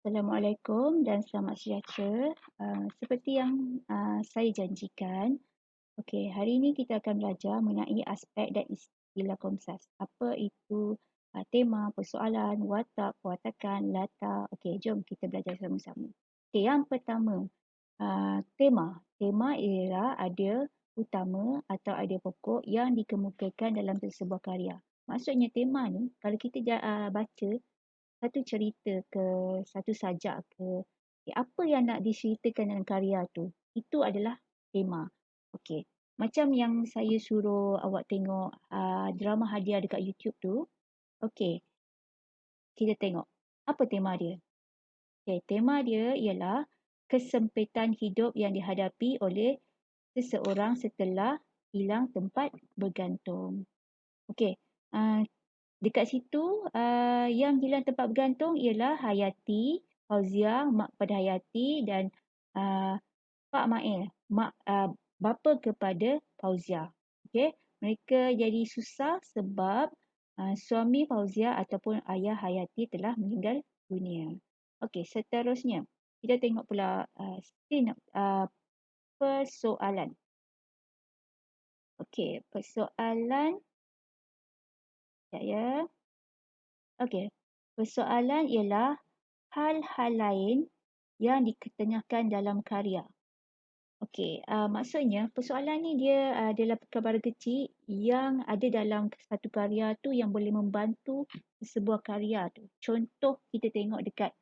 Assalamualaikum dan selamat sejahtera. Seperti yang saya janjikan, hari ini kita akan belajar mengenai aspek dan istilah komsas. Apa itu tema, persoalan, watak, pewatakan, latar. Jom kita belajar sama-sama. Yang pertama, tema. Tema ialah idea utama atau idea pokok yang dikemukakan dalam sebuah karya. Maksudnya tema ni, kalau kita baca satu cerita ke, satu sajak ke, apa yang nak diceritakan dalam karya tu, itu adalah tema. Macam yang saya suruh awak tengok drama hadiah dekat YouTube tu. Kita tengok apa tema dia. Tema dia ialah kesempitan hidup yang dihadapi oleh seseorang setelah hilang tempat bergantung. Uh, Dekat situ yang hilang tempat bergantung ialah Hayati, Fauziah, mak pada Hayati dan Pak Mail, bapa kepada Fauziah. Mereka jadi susah sebab suami Fauziah ataupun ayah Hayati telah meninggal dunia. Seterusnya kita tengok pula persoalan. Persoalan. Ya. Persoalan ialah hal-hal lain yang diketengahkan dalam karya. Maksudnya persoalan ni dia adalah perkara kecil yang ada dalam satu karya tu yang boleh membantu sebuah karya tu. Contoh kita tengok dekat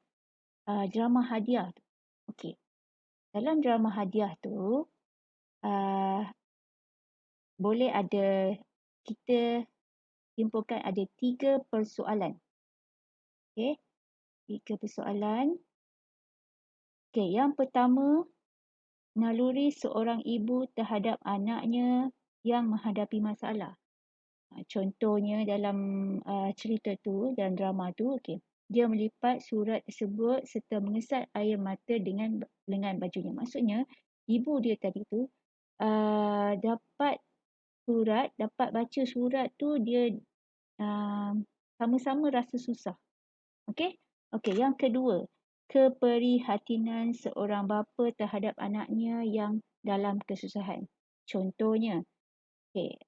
drama hadiah tu. Dalam drama hadiah tu boleh ada, kita simpulkan ada 3 persoalan. 3 persoalan. Yang pertama, naluri seorang ibu terhadap anaknya yang menghadapi masalah. Contohnya dalam cerita tu, dalam drama tu, dia melipat surat tersebut serta mengesat air mata dengan lengan bajunya. Maksudnya, ibu dia tadi tu dapat baca surat tu, dia sama-sama rasa susah. Yang kedua, keprihatinan seorang bapa terhadap anaknya yang dalam kesusahan. Contohnya,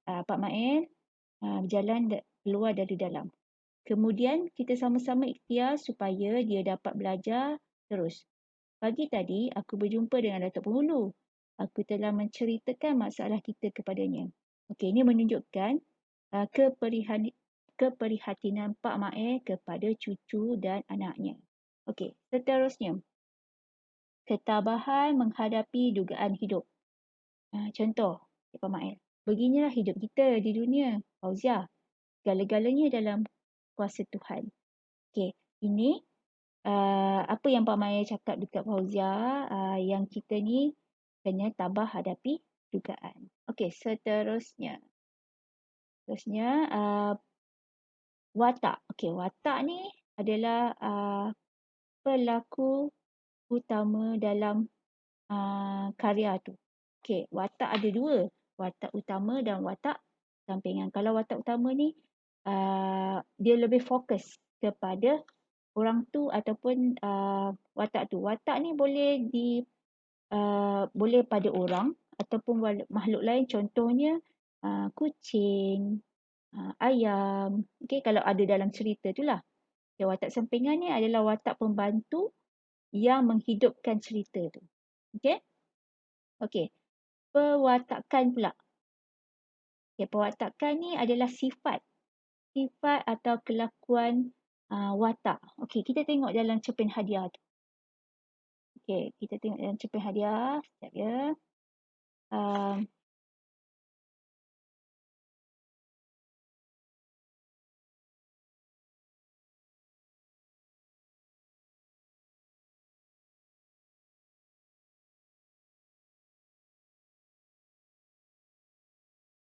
Pak Mail berjalan keluar dari dalam. Kemudian kita sama-sama ikhtiar supaya dia dapat belajar terus. Pagi tadi aku berjumpa dengan Datuk Penghulu. Aku telah menceritakan masalah kita kepadanya. Ini menunjukkan keprihatinan Pak Mail kepada cucu dan anaknya. Seterusnya. Ketabahan menghadapi dugaan hidup. Contoh, Pak Mail. Beginilah hidup kita di dunia, Fauziah. Segala-galanya dalam kuasa Tuhan. Ini apa yang Pak Mail cakap dekat Fauziah, yang kita ni kena tabah hadapi dugaan. Seterusnya. Watak. Watak ni adalah pelaku utama dalam karya tu. Watak ada 2. Watak utama dan watak sampingan. Kalau watak utama ni, dia lebih fokus kepada orang tu ataupun watak tu. Watak ni boleh boleh pada orang ataupun makhluk lain. Contohnya kucing, ayam. Kalau ada dalam cerita tu lah. Watak sampingan ni adalah watak pembantu yang menghidupkan cerita tu. Pewatakan pula. Pewatakan ni adalah sifat atau kelakuan watak. Kita tengok dalam cerpen hadiah tu. Kita tengok dalam cerpen hadiah. Sekejap ya.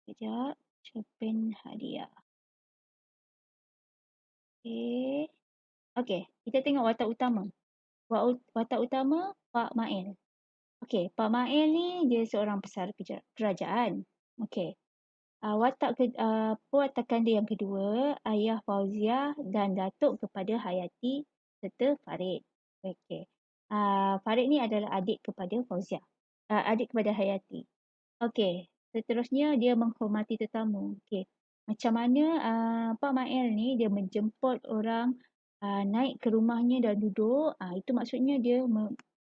Sekejap. Cerpen hadiah. Kita tengok watak utama. Watak utama, Pak Mail. Pak Mail ni dia seorang pesara kerajaan. Pewatakan dia yang kedua, ayah Fauziah dan datuk kepada Hayati serta Farid. Okey. Farid ni adalah adik kepada Fauzia. Adik kepada Hayati. Okey. Seterusnya dia menghormati tetamu. Okey. Macam mana Pak Mail ni dia menjemput orang naik ke rumahnya dan duduk. Itu maksudnya dia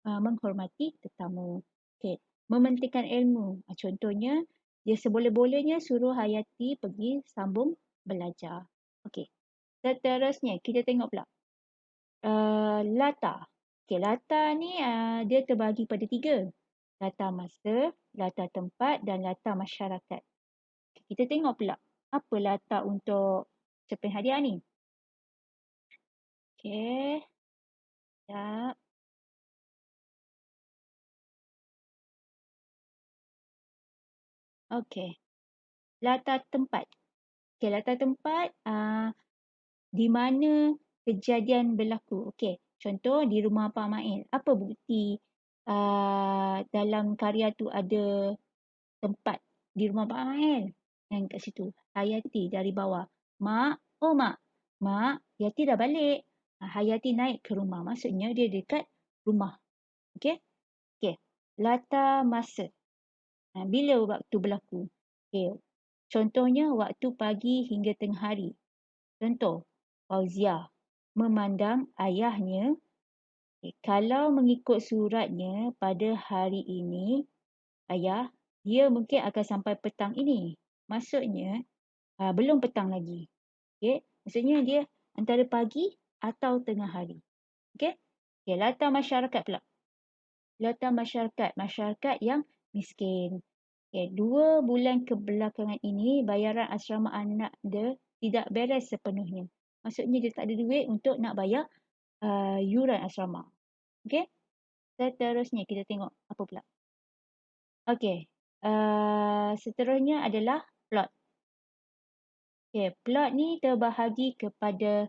menghormati tetamu. Okey. Mementingkan ilmu. Contohnya dia seboleh-bolehnya suruh Hayati pergi sambung belajar. Okey. Seterusnya kita tengok pula. Latar. Okey, latar ni dia terbahagi pada 3. Latar masa, latar tempat dan latar masyarakat. Okay, kita tengok pula apa latar untuk cerpen hadiah ni. Okey. Sekejap. Okey. Latar tempat. Okey, latar tempat di mana kejadian berlaku. Okey, contoh di rumah Pak Mail. Apa bukti dalam karya tu ada tempat di rumah Pak Mail? Yang kat situ. Hayati dari bawah. Mak, oh mak. Mak, Yati dah balik. Hayati naik ke rumah. Maksudnya dia dekat rumah. Okey? Okey. Latar masa. Bila waktu berlaku? Okey. Contohnya waktu pagi hingga tengah hari. Contoh, Fauzia memandang ayahnya. Kalau mengikut suratnya pada hari ini, ayah, dia mungkin akan sampai petang ini. Maksudnya, belum petang lagi. Okay? Maksudnya dia antara pagi atau tengah hari. Okay? Okay, latar masyarakat pula. Latar masyarakat. Masyarakat yang miskin. Okay, 2 bulan kebelakangan ini, bayaran asrama anak dia tidak beres sepenuhnya. Maksudnya dia tak ada duit untuk nak bayar yuran asrama. Okey. Seterusnya kita tengok apa pula. Okey. Seterusnya adalah plot. Okey, plot ni terbahagi kepada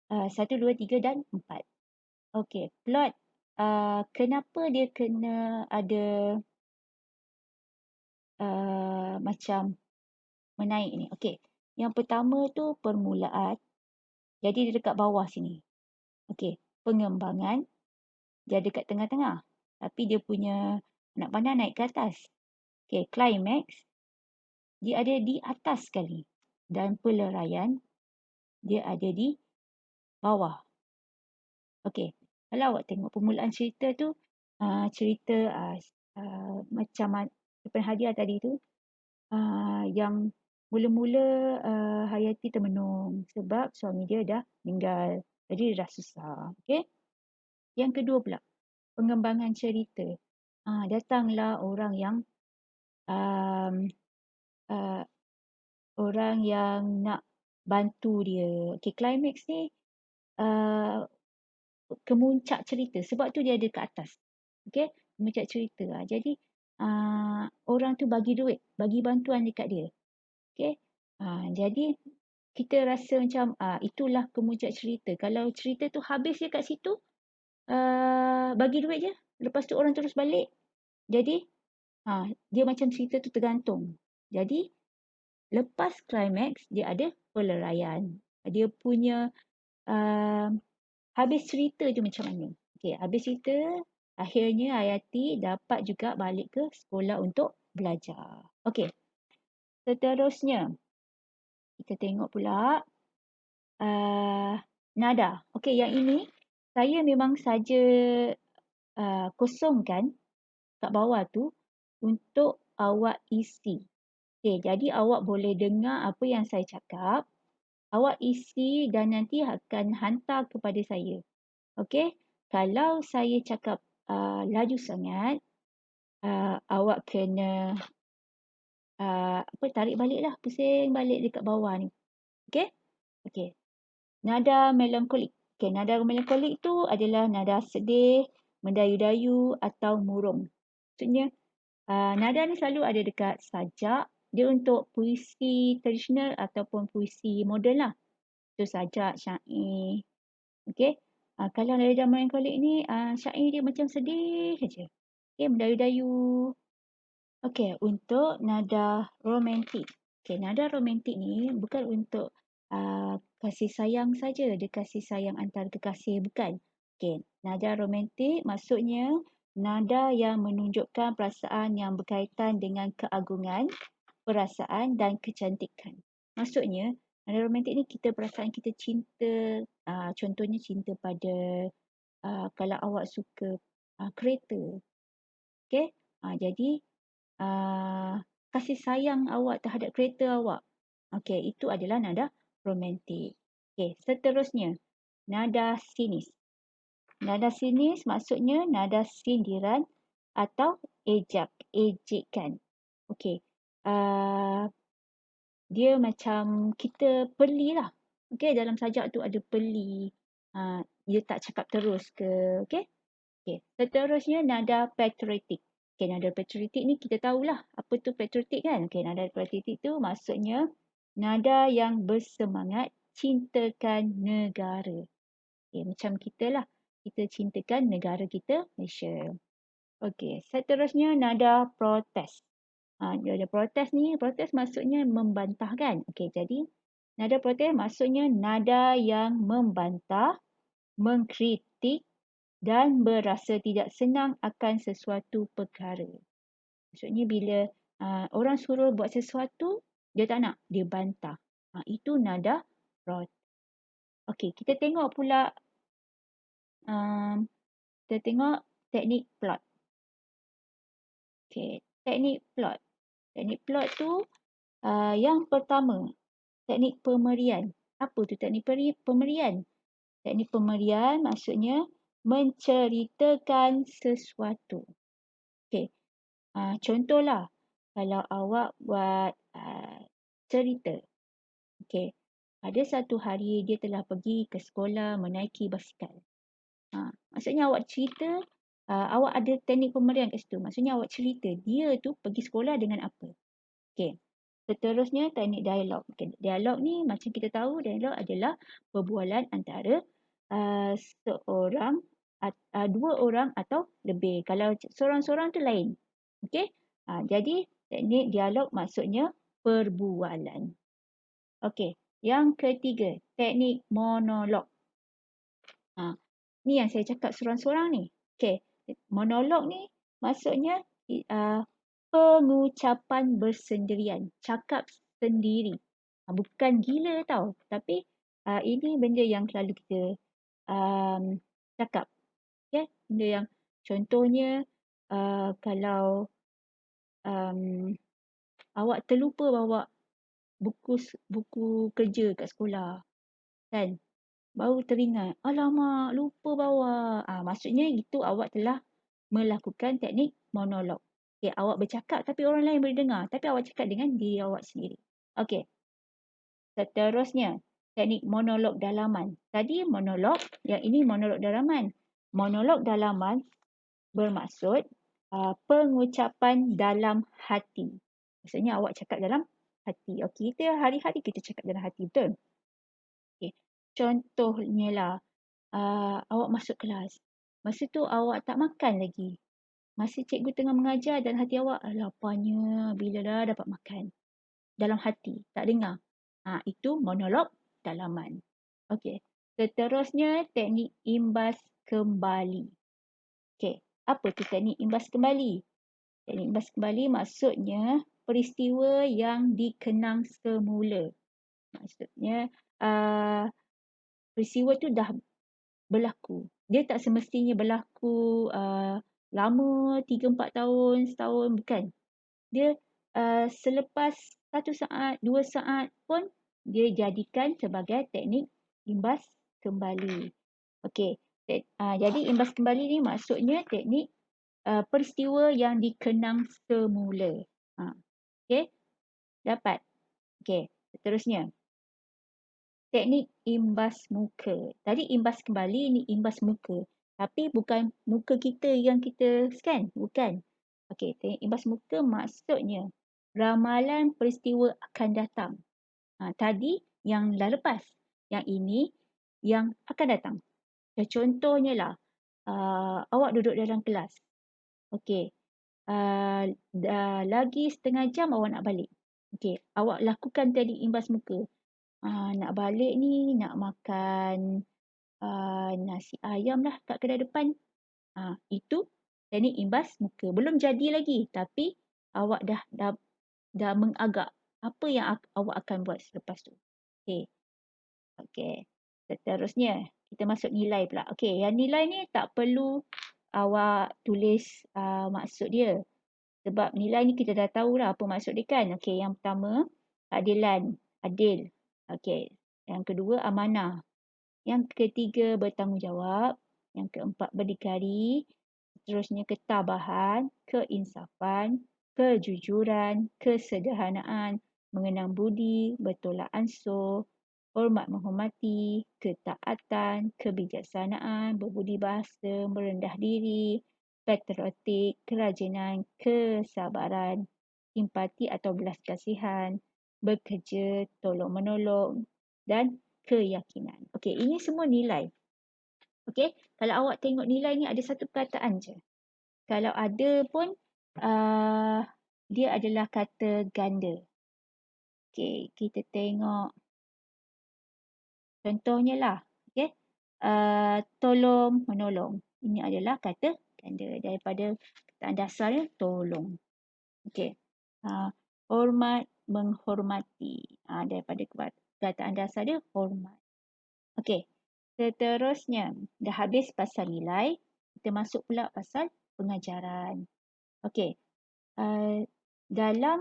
1, 2, 3 dan 4. Okey, plot kenapa dia kena ada macam menaik ni. Okey. Yang pertama tu permulaan. Jadi dia dekat bawah sini. Okey, pengembangan dia dekat tengah-tengah. Tapi dia punya anak panah naik ke atas. Okey, climax dia ada di atas sekali. Dan peleraian dia ada di bawah. Okey, kalau awak tengok permulaan cerita tu, cerita macam cerpen hadiah tadi tu, yang mula-mula Hayati termenung sebab suami dia dah meninggal. Jadi dia dah susah. Okey. Yang kedua pula, pengembangan cerita. Datanglah orang yang orang yang nak bantu dia. Okey, climax ni kemuncak cerita. Sebab tu dia ada ke atas. Okey, kemuncak cerita. Jadi orang tu bagi duit, bagi bantuan dekat dia. Okey. Jadi kita rasa macam itulah kemuncak cerita. Kalau cerita tu habis je kat situ, bagi duit je. Lepas tu orang terus balik. Jadi dia macam cerita tu tergantung. Jadi lepas climax dia ada peleraian. Dia punya habis cerita je macam mana. Okey, habis cerita akhirnya Hayati dapat juga balik ke sekolah untuk belajar. Okey. Seterusnya kita tengok pula nada. Okey, yang ini saya memang saja kosongkan kat bawah tu untuk awak isi. Okey, jadi awak boleh dengar apa yang saya cakap. Awak isi dan nanti akan hantar kepada saya. Okey, kalau saya cakap laju sangat, awak kena tarik balik lah, pusing balik dekat bawah ni. Okey? Okey. Nada melankolik. Okey, nada melankolik tu adalah nada sedih, mendayu-dayu atau murung. Maksudnya, nada ni selalu ada dekat sajak. Dia untuk puisi tradisional ataupun puisi moden lah. Itu sajak, syair. Okey. Kalau nada melankolik ni, syair dia macam sedih saja. Okey, mendayu-dayu. Okey, untuk nada romantik. Okey, nada romantik ni bukan untuk kasih sayang saja. Dia kasih sayang antara kekasih, bukan. Okey, Nada romantik maksudnya nada yang menunjukkan perasaan yang berkaitan dengan keagungan, perasaan dan kecantikan. Maksudnya, nada romantik ni kita perasaan kita cinta, contohnya cinta pada kalau awak suka kereta, okey? Jadi kasih sayang awak terhadap kereta awak. Okey, itu adalah nada romantik. Okey, seterusnya, nada sinis. Nada sinis maksudnya nada sindiran atau ejekan. Okey. Dia macam kita peli lah. Okey, dalam sajak tu ada peli. Dia tak cakap terus ke. Okey. Okey. Seterusnya nada patriotik. Okey, nada patriotik ni kita tahulah apa tu patriotik kan. Okey, nada patriotik tu maksudnya nada yang bersemangat cintakan negara. Okay, macam kita lah. Kita cintakan negara kita, Malaysia. Okey, seterusnya nada protes. Nada protes ni, protes maksudnya membantah kan. Okey, jadi nada protes maksudnya nada yang membantah, mengkritik dan berasa tidak senang akan sesuatu perkara. Maksudnya bila orang suruh buat sesuatu, dia tak nak, dia bantah. Itu nada protes. Okey, kita tengok pula kita tengok teknik plot. Okey, teknik plot. Teknik plot tu yang pertama, teknik pemerian. Apa tu teknik pemerian? Teknik pemerian maksudnya menceritakan sesuatu. Okey, contohlah kalau awak buat cerita. Okey, ada satu hari dia telah pergi ke sekolah menaiki basikal. Maksudnya awak cerita, awak ada teknik pemerian kat situ. Maksudnya awak cerita dia tu pergi sekolah dengan apa. Okey. Seterusnya teknik dialog. Okay. Dialog ni macam kita tahu dialog adalah perbualan antara dua orang atau lebih. Kalau seorang-seorang tu lain. Okey. Jadi teknik dialog maksudnya perbualan. Okey. Yang ketiga, teknik monolog. Ni yang saya cakap seorang-seorang ni. Okey. Monolog ni maksudnya pengucapan bersendirian. Cakap sendiri. Bukan gila tau. Tapi ini benda yang selalu kita cakap. Okay? Benda yang contohnya kalau awak terlupa bawa buku kerja kat sekolah. Kan? Baru teringat, alamak lupa bawa. Maksudnya itu awak telah melakukan teknik monolog. Okay, awak bercakap tapi orang lain boleh dengar. Tapi awak cakap dengan diri awak sendiri. Okey. Seterusnya, teknik monolog dalaman. Tadi monolog, yang ini monolog dalaman. Monolog dalaman bermaksud pengucapan dalam hati. Maksudnya awak cakap dalam hati. Okey, kita hari-hari kita cakap dalam hati, betul? Okay. Contohnya lah, awak masuk kelas. Masa tu awak tak makan lagi. Masa cikgu tengah mengajar dan hati awak, laparnya bila dah dapat makan. Dalam hati, tak dengar. Itu monolog dalaman. Okey. Seterusnya, teknik imbas kembali. Okey. Apa tu teknik imbas kembali? Teknik imbas kembali maksudnya peristiwa yang dikenang semula. Maksudnya, peristiwa tu dah berlaku. Dia tak semestinya berlaku lama 3-4 tahun, setahun, bukan. Dia selepas 1 saat, 2 saat pun dia jadikan sebagai teknik imbas kembali. Okey. Jadi imbas kembali ni maksudnya teknik peristiwa yang dikenang semula. Okey. Dapat. Okey. Seterusnya. Teknik imbas muka. Tadi imbas kembali ni imbas muka. Tapi bukan muka kita yang kita scan. Bukan. Okey, teknik imbas muka maksudnya ramalan peristiwa akan datang. Tadi yang dah lepas. Yang ini yang akan datang. Contohnya lah, awak duduk dalam kelas. Okey. Lagi setengah jam awak nak balik. Okey, awak lakukan tadi imbas muka. Nak balik ni, nak makan nasi ayam lah kat kedai depan. Itu teknik imbas muka. Belum jadi lagi, tapi awak dah mengagak apa yang awak akan buat selepas tu. Okey. Okey. Seterusnya, kita masuk nilai pula. Okey, yang nilai ni tak perlu awak tulis maksud dia. Sebab nilai ni kita dah tahu lah apa maksud dia kan. Okey, yang pertama, keadilan, adil. Okey. Yang kedua, amanah. Yang ketiga, bertanggungjawab. Yang keempat, berdikari. Seterusnya, ketabahan, keinsafan, kejujuran, kesederhanaan, mengenang budi, bertolak ansur, hormat menghormati, ketaatan, kebijaksanaan, berbudi bahasa, merendah diri, patriotik, kerajinan, kesabaran, simpati atau belas kasihan, bekerja, tolong menolong dan keyakinan. Okey, ini semua nilai. Okey, kalau awak tengok nilai ni ada satu perkataan je. Kalau ada pun dia adalah kata ganda. Okey, kita tengok contohnya lah. Okey. Tolong menolong. Ini adalah kata ganda daripada kataan dasarnya tolong. Okey. Hormat menghormati. Daripada kataan dasar dia hormat. Okey. Seterusnya, dah habis pasal nilai, kita masuk pula pasal pengajaran. Okey. Dalam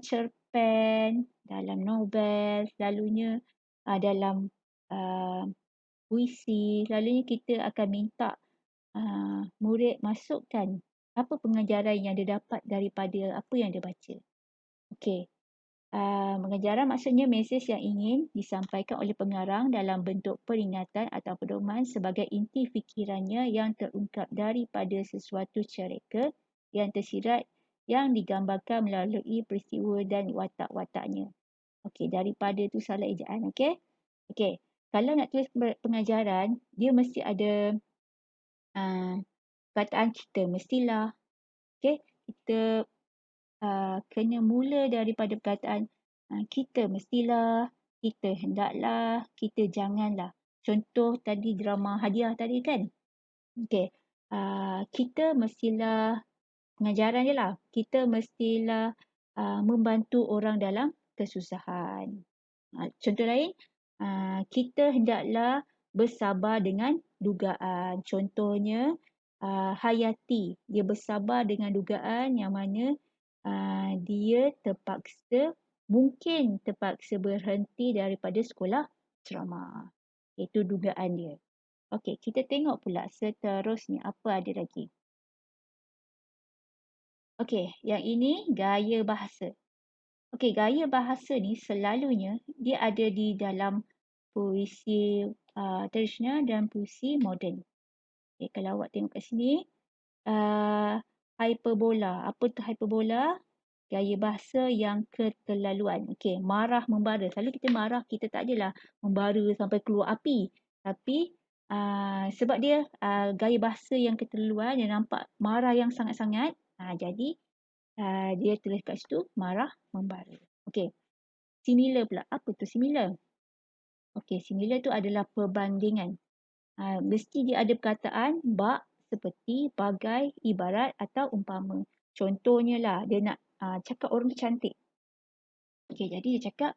cerpen, dalam novel, selalunya dalam puisi, selalunya kita akan minta murid masukkan apa pengajaran yang dia dapat daripada apa yang dia baca. Okey. Pengajaran maksudnya mesej yang ingin disampaikan oleh pengarang dalam bentuk peringatan atau pedoman sebagai inti fikirannya yang terungkap daripada sesuatu cerita yang tersirat yang digambarkan melalui peristiwa dan watak-wataknya. Okey, daripada tu salah ejaan. Okey. Okey. Kalau nak tulis pengajaran, dia mesti ada perkataan kita mestilah. Okey. Kita kena mula daripada perkataan kita mestilah, kita hendaklah, kita janganlah. Contoh tadi drama hadiah tadi kan. Okey. Kita mestilah, pengajaran je lah. Kita mestilah membantu orang dalam kesusahan. Contoh lain, kita hendaklah bersabar dengan dugaan. Contohnya, Hayati, dia bersabar dengan dugaan yang mana dia mungkin terpaksa berhenti daripada sekolah ceramah. Itu dugaan dia. Okey, kita tengok pula seterusnya apa ada lagi. Okey, yang ini gaya bahasa. Okey, gaya bahasa ni selalunya dia ada di dalam puisi tradisional dan puisi moden. Okay, kalau awak tengok kat sini, hyperbola. Apa tu hyperbola? Gaya bahasa yang keterlaluan. Okey, marah membara. Selalu kita marah, kita tak adalah membara sampai keluar api. Tapi sebab dia gaya bahasa yang keterlaluan, dia nampak marah yang sangat-sangat. Jadi dia tulis kat situ, marah membara. Okey, similar pula. Apa tu similar? Okey, similar tu adalah perbandingan. Mesti dia ada perkataan bak, seperti, bagai, ibarat atau umpama. Contohnya lah, dia nak cakap orang tu cantik. Okey, jadi dia cakap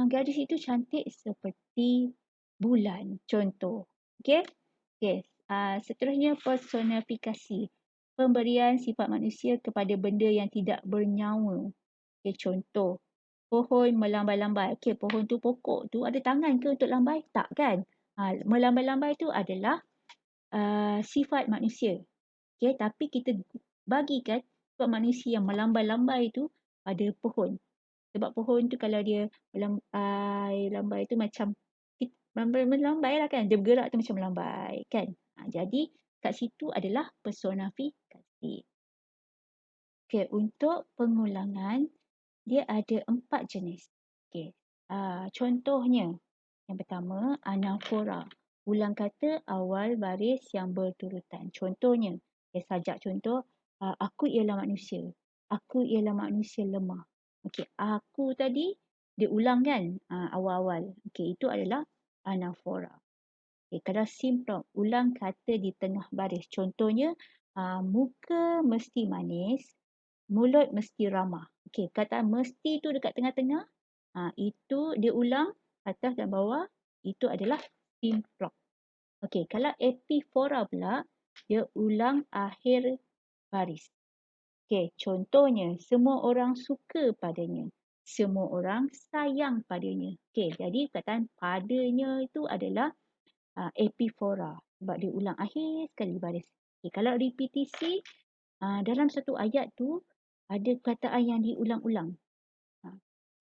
gadis itu cantik seperti bulan. Contoh. Okey? Okey. Seterusnya personifikasi. Pemberian sifat manusia kepada benda yang tidak bernyawa. Okey, contoh. Pohon melambai-lambai. Okey, pohon tu, pokok tu ada tangan ke untuk lambai? Tak kan? Melambai-lambai tu adalah sifat manusia. Okey, tapi kita bagikan sifat manusia yang melambai-lambai tu pada pohon. Sebab pohon tu kalau dia melambai tu macam melambai lah kan. Dia bergerak tu macam melambai kan. Jadi kat situ adalah personifikasi. Okey, untuk pengulangan dia ada 4 jenis. Okey. Contohnya, yang pertama, anafora. Ulang kata awal baris yang berturutan. Contohnya, sajak contoh, aku ialah manusia. Aku ialah manusia lemah. Okey, aku tadi dia ulang kan awal-awal. Okey, itu adalah anafora. Kalau simplon, ulang kata di tengah baris. Contohnya, muka mesti manis, mulut mesti ramah. Kata mesti tu dekat tengah-tengah. Itu dia ulang atas dan bawah. Itu adalah simplon. Kalau epifora pula, dia ulang akhir baris. Contohnya, semua orang suka padanya. Semua orang sayang padanya. Jadi kataan padanya itu adalah epifora sebab dia ulang akhir sekali baris. Kalau repetisi, dalam satu ayat tu ada kataan yang diulang-ulang.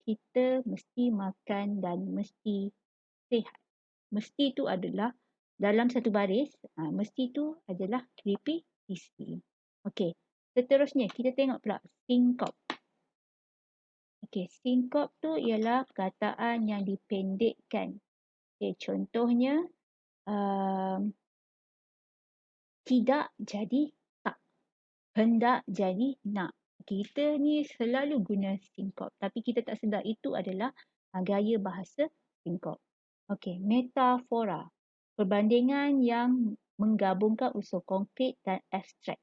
Kita mesti makan dan mesti sihat. Mesti tu adalah dalam satu baris, mesti tu adalah repetisi. Seterusnya kita tengok pula sinkop. Sinkop tu ialah kataan yang dipendekkan. Contohnya, tidak jadi tak. Hendak jadi nak. Kita ni selalu guna sinkop. Tapi kita tak sedar itu adalah gaya bahasa sinkop. Metafora. Perbandingan yang menggabungkan unsur konkret dan abstrak.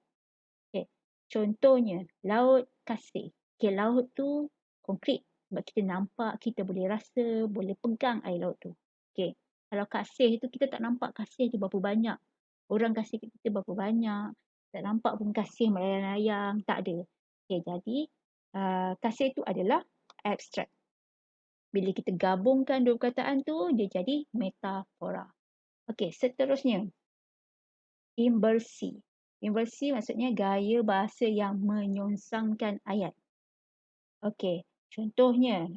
Contohnya, laut kasih. Laut tu konkret. Sebab kita nampak, kita boleh rasa, boleh pegang air laut tu. Kalau kasih tu kita tak nampak kasih tu berapa banyak. Orang kasih kita berapa banyak. Tak nampak pun kasih melayang-layang. Tak ada. Jadi kasih tu adalah abstrak. Bila kita gabungkan dua perkataan tu, dia jadi metafora. Seterusnya. Inversi. Inversi maksudnya gaya bahasa yang menyongsangkan ayat. Contohnya,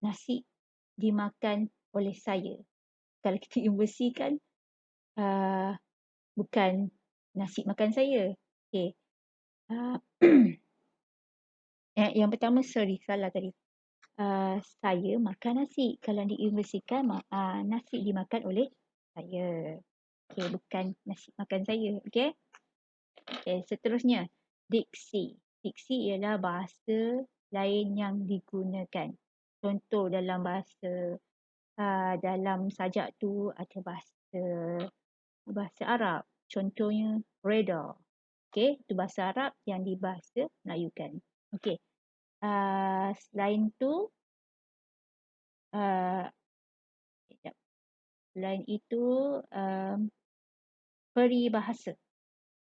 nasi dimakan oleh saya. Kalau kita inversikan, bukan nasi makan saya. Yang pertama, salah tadi. Saya makan nasi. Kalau diinversikan, nasi dimakan oleh saya. Bukan nasi makan saya. Seterusnya, diksi. Diksi ialah bahasa lain yang digunakan. Contoh dalam bahasa, dalam sajak tu ada bahasa Arab. Contohnya, reda. Itu bahasa Arab yang dibahasa Melayukan. Selain tu, selain itu, peribahasa.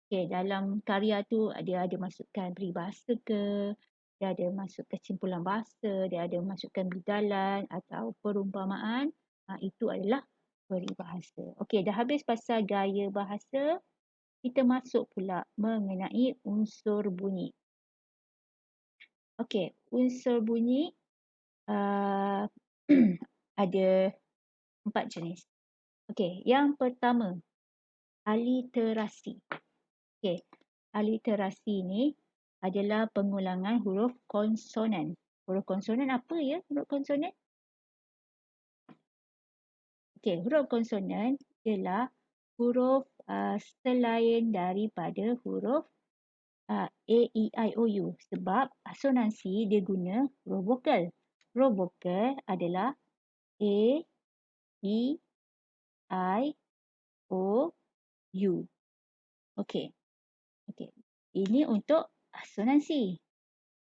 Dalam karya tu dia ada masukkan peribahasa ke, dia ada masuk kesimpulan bahasa, dia ada masukkan bidalan atau perumpamaan. Itu adalah peribahasa. Dah habis pasal gaya bahasa, kita masuk pula mengenai unsur bunyi. Unsur bunyi ada 4 jenis. Yang pertama, aliterasi. Aliterasi ni adalah pengulangan huruf konsonan. Huruf konsonan apa ya? Huruf konsonan? Huruf konsonan ialah huruf selain daripada huruf A, E, I, O, U. Sebab asonansi dia guna huruf vokal. Huruf vokal adalah A, E, I, O, U. Ini untuk asonansi.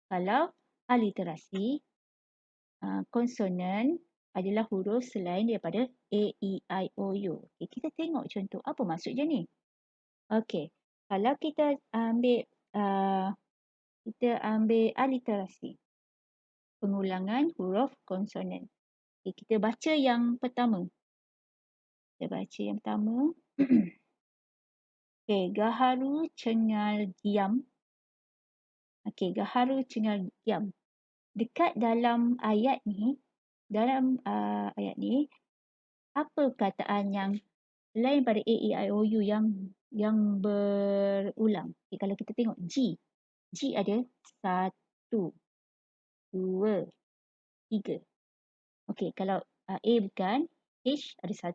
Kalau aliterasi, konsonan adalah huruf selain daripada A, E, I, O, U. Kita tengok contoh. Apa maksudnya ni? Kalau kita ambil aliterasi. Pengulangan huruf konsonan. Kita baca yang pertama. Gaharu cengal diam. Gaharu cengal diam. Dekat dalam ayat ni, apa perkataan yang lain pada A, E, I, O, U yang berulang? Kalau kita tengok G. G ada 1, 2, 3. Kalau A bukan, H ada 1,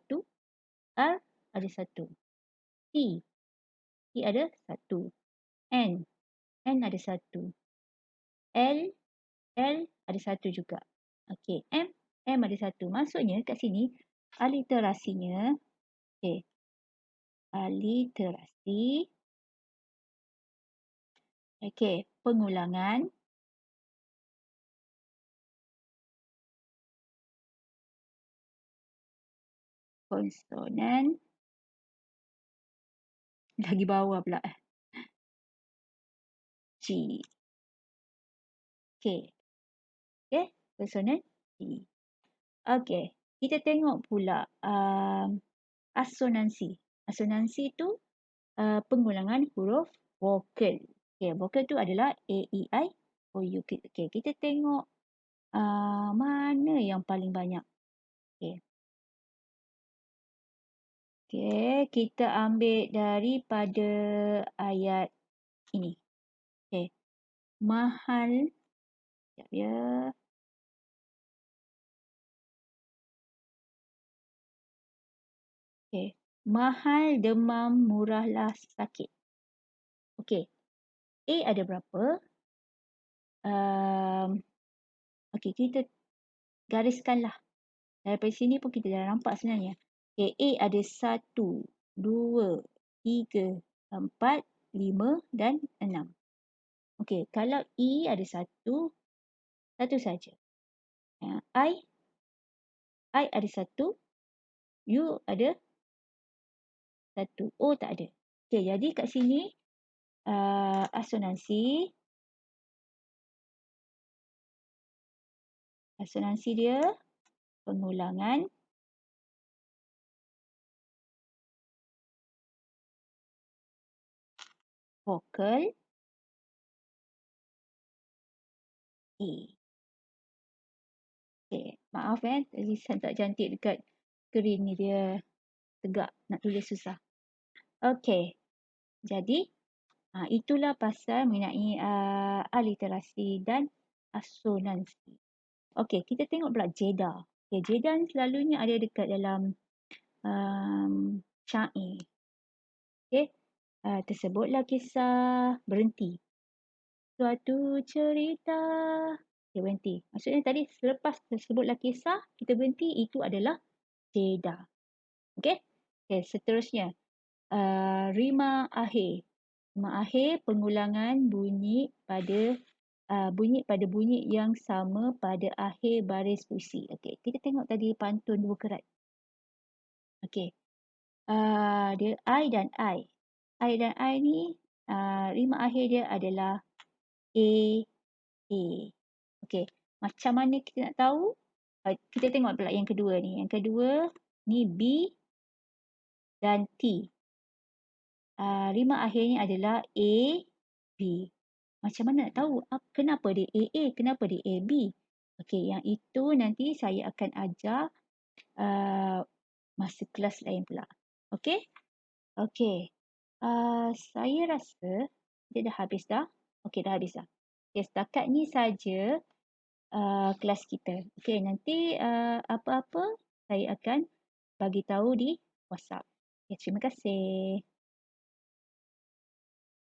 R ada 1. T ada 1. N ada 1. L ada 1 juga. M M ada 1. Maksudnya kat sini aliterasinya, okey, aliterasi, okey, pengulangan, konsonan, lagi bawah pula, G. Okey, okey, konsonan G. Okey, kita tengok pula asonansi. Asonansi tu pengulangan huruf vokal. Okey, vokal tu adalah A, E, I, O, U. Okey, kita tengok mana yang paling banyak. Okey. Okey, kita ambil daripada ayat ini. Okey. Mahal. Sekejap ya. Okey. Mahal, demam, murahlah, sakit. Okey. A ada berapa? Okey, kita gariskanlah. Daripada sini pun kita dah nampak sebenarnya. Okay, A ada 1, 2, 3, 4, 5 dan 6. Okey, kalau E ada 1, satu saja. I ada 1, U ada 1, O tak ada. Okey, jadi kat sini asonansi dia pengulangan vokal A. Okey, maaf tulisan tak cantik dekat skrin ni, dia tegak, nak tulis susah. Okey, jadi itulah pasal mengenai aliterasi dan asonansi. Okey, kita tengok pula jeda. Okay, jeda ni selalunya ada dekat dalam syair. Okey, tersebutlah kisah, berhenti. Suatu cerita. Okay, berhenti. Maksudnya tadi selepas tersebutlah kisah, kita berhenti, itu adalah jeda. Okey, seterusnya. Rima akhir. Rima akhir pengulangan bunyi pada bunyi yang sama pada akhir baris puisi. Okey, kita tengok tadi pantun dua kerat. Okey. Dia I dan I. I dan I ni rima akhir dia adalah A, A. Okey, macam mana kita nak tahu? Kita tengok pula yang kedua ni. Yang kedua ni B dan T. Rima akhirnya adalah A, B. Macam mana nak tahu kenapa dia A, kenapa dia A, B? Okey, yang itu nanti saya akan ajar masa kelas lain pula. Okey? Okey. Saya rasa dia dah habis dah. Okey, dah habis dah. Okay, setakat ni saja kelas kita. Okey, nanti apa-apa saya akan bagi tahu di WhatsApp. Okay, terima kasih.